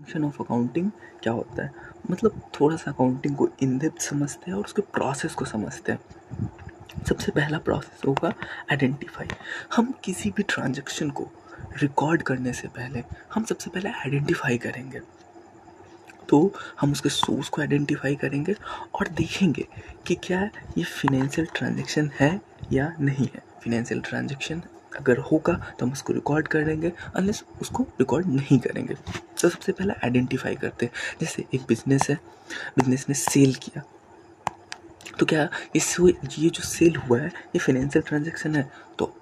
Introduction of accounting क्या होता है, मतलब थोड़ा सा अकाउंटिंग को इन डेप्थ समझते हैं और उसके प्रोसेस को समझते हैं। सबसे पहला प्रोसेस होगा आइडेंटिफाई। हम किसी भी ट्रांजैक्शन को रिकॉर्ड करने से पहले हम सबसे पहले आइडेंटिफाई करेंगे। तो हम उसके सोर्स को आइडेंटिफाई करेंगे और देखेंगे कि क्या ये फिनेंशियल ट्रांजैक्शन है या नहीं है। फिनेंशियल ट्रांजैक्शन अगर होगा तो हम उसको रिकॉर्ड कर देंगे, अनलेस उसको रिकॉर्ड नहीं करेंगे। तो सबसे पहले आइडेंटिफाई करते हैं। जैसे एक बिजनेस है, बिजनेस ने सेल किया, तो क्या ये जो सेल हुआ है ये फिनेंशियल ट्रांजैक्शन है? तो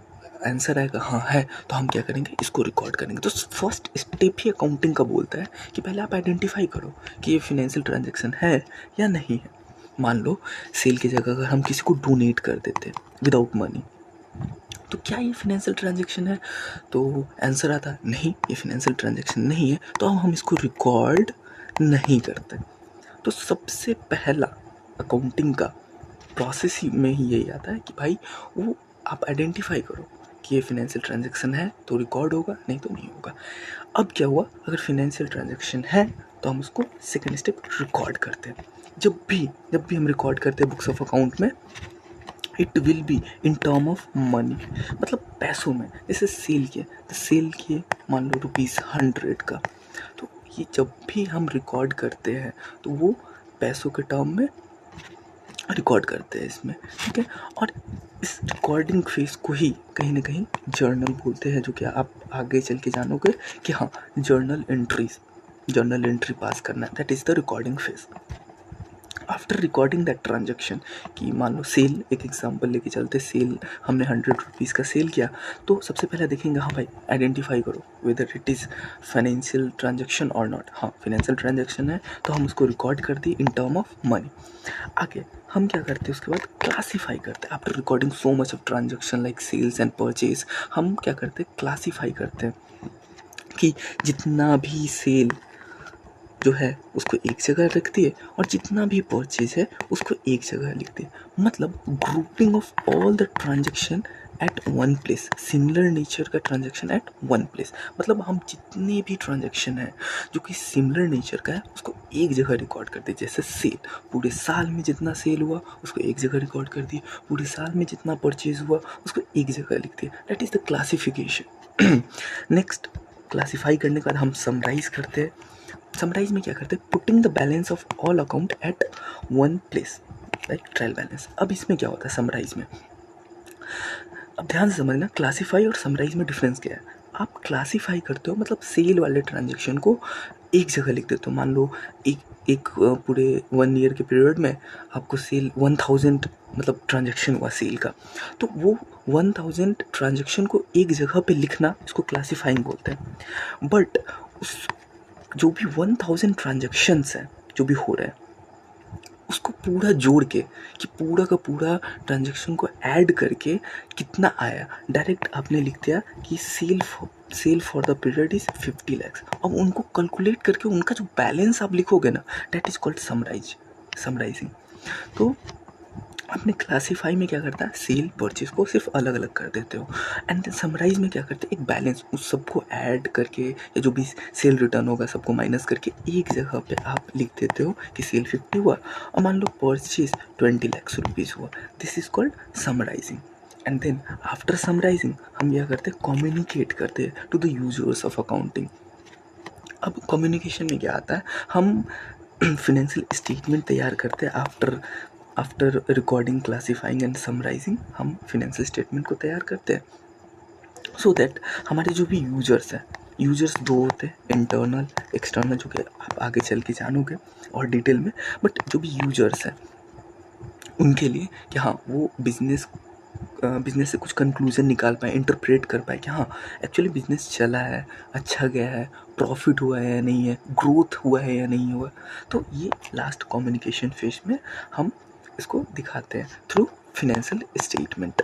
आंसर आएगा हाँ है। तो हम क्या करेंगे, इसको रिकॉर्ड करेंगे। तो फर्स्ट स्टेप ही अकाउंटिंग का बोलता है कि पहले आप आइडेंटिफाई करो कि ये फिनेंशियल ट्रांजैक्शन है या नहीं है। मान लो सेल की जगह अगर हम किसी को डोनेट कर देते विदाउट मनी, तो क्या ये फिनेंशियल ट्रांजैक्शन है? तो आंसर आता नहीं, ये फिनेंशियल ट्रांजैक्शन नहीं है, तो हम इसको रिकॉर्ड नहीं करते। तो सबसे पहला अकाउंटिंग का प्रोसेस ही में ही यही आता है कि भाई वो आप आइडेंटिफाई करो कि ये फिनेंशियल ट्रांजैक्शन है तो रिकॉर्ड होगा, नहीं तो नहीं होगा। अब क्या हुआ, अगर फिनेंशियल ट्रांजैक्शन है तो हम उसको सेकंड स्टेप रिकॉर्ड करते हैं। जब भी हम रिकॉर्ड करते हैं बुक्स ऑफ अकाउंट में, it will be in term of money, मतलब पैसों में। जैसे सेल किए तो सेल किए मान लो ₹100 का, तो ये जब भी हम रिकॉर्ड करते हैं तो वो पैसों के टर्म में रिकॉर्ड करते हैं इसमें, ठीक है। और इस रिकॉर्डिंग फेज को ही कहीं ना कहीं जर्नल बोलते हैं, जो कि आप आगे चल के जानोगे कि हाँ जर्नल एंट्री पास करना, that is the recording phase. After recording that transaction, कि मान लो सेल, एक एग्जांपल लेके चलते, सेल हमने ₹100 का सेल किया, तो सबसे पहले देखेंगे हाँ भाई आइडेंटिफाई करो whether it is financial transaction और नॉट। हाँ फिनेंशियल ट्रांजेक्शन है तो हम उसको रिकॉर्ड कर दिए इन टर्म ऑफ मनी। आगे हम क्या करते हैं, उसके बाद क्लासीफाई करते हैं। After recording so much of transaction like sales and purchase, हम क्या करते हैं, क्लासीफाई करते हैं कि जितना भी सेल जो है उसको एक जगह रख दिए और जितना भी परचेज है उसको एक जगह लिख दिए। मतलब grouping of all the transaction at one place, similar nature का ट्रांजेक्शन एट वन प्लेस। मतलब हम जितने भी ट्रांजेक्शन है जो कि सिमिलर नेचर का है उसको एक जगह रिकॉर्ड कर दिए। जैसे सेल, पूरे साल में जितना सेल हुआ उसको एक जगह रिकॉर्ड कर दिए, पूरे साल में जितना परचेज हुआ उसको एक जगह लिख दिया। That is the classification. Next, classify करने के बाद हम समराइज करते हैं। समराइज में क्या करते हैं, putting the balance of all account at one place, like trial balance. अब इसमें क्या होता है समराइज में, अब ध्यान से समझना क्लासीफाई और समराइज में डिफरेंस क्या है। आप क्लासीफाई करते हो मतलब सेल वाले ट्रांजेक्शन को एक जगह लिख देते हो। मान लो एक पूरे 1 ईयर के पीरियड में आपको सेल 1000 मतलब ट्रांजेक्शन हुआ सेल का, तो वो 1000 ट्रांजेक्शन को एक जगह पे लिखना इसको क्लासीफाइंग बोलते हैं। बट उस जो भी 1000 ट्रांजेक्शन्स हैं जो भी हो रहे हैं उसको पूरा जोड़ के, कि पूरा का पूरा ट्रांजेक्शन को ऐड करके कितना आया, डायरेक्ट आपने लिख दिया कि sale for the period is 50 lakhs। अब उनको कैलकुलेट करके उनका जो बैलेंस आप लिखोगे ना, दैट इज़ कॉल्ड समराइजिंग। तो आपने क्लासीफाई में क्या करता है, सेल परचेज को सिर्फ अलग अलग कर देते हो, एंड देन समराइज में क्या करते हैं, एक बैलेंस उस सबको ऐड करके या जो भी सेल रिटर्न होगा सबको माइनस करके एक जगह पे आप लिख देते हो कि सेल 50 हुआ और मान लो परचेज 20 lakhs रुपीज़ हुआ। This is called summarising. And then after summarising हम क्या करते हैं, कम्युनिकेट करते हैं to the users of accounting. अब कम्युनिकेशन में क्या आता है, हम फिनेंशियल स्टेटमेंट तैयार करते हैं। After recording, classifying and summarising हम फिनेंशियल स्टेटमेंट को तैयार करते हैं, सो दैट हमारे जो भी यूजर्स दो होते हैं, इंटरनल एक्सटर्नल, जो कि आप आगे चल के जानोगे और डिटेल में। बट जो भी यूजर्स हैं उनके लिए कि हाँ वो बिजनेस से कुछ कंक्लूजन निकाल पाए, इंटरप्रेट कर पाए कि हाँ एक्चुअली बिजनेस चला है, अच्छा गया है, प्रॉफिट हुआ है या नहीं है, ग्रोथ हुआ है या नहीं हुआ। तो ये लास्ट कम्युनिकेशन फेज में हम इसको दिखाते हैं थ्रू फिनेंशियल स्टेटमेंट।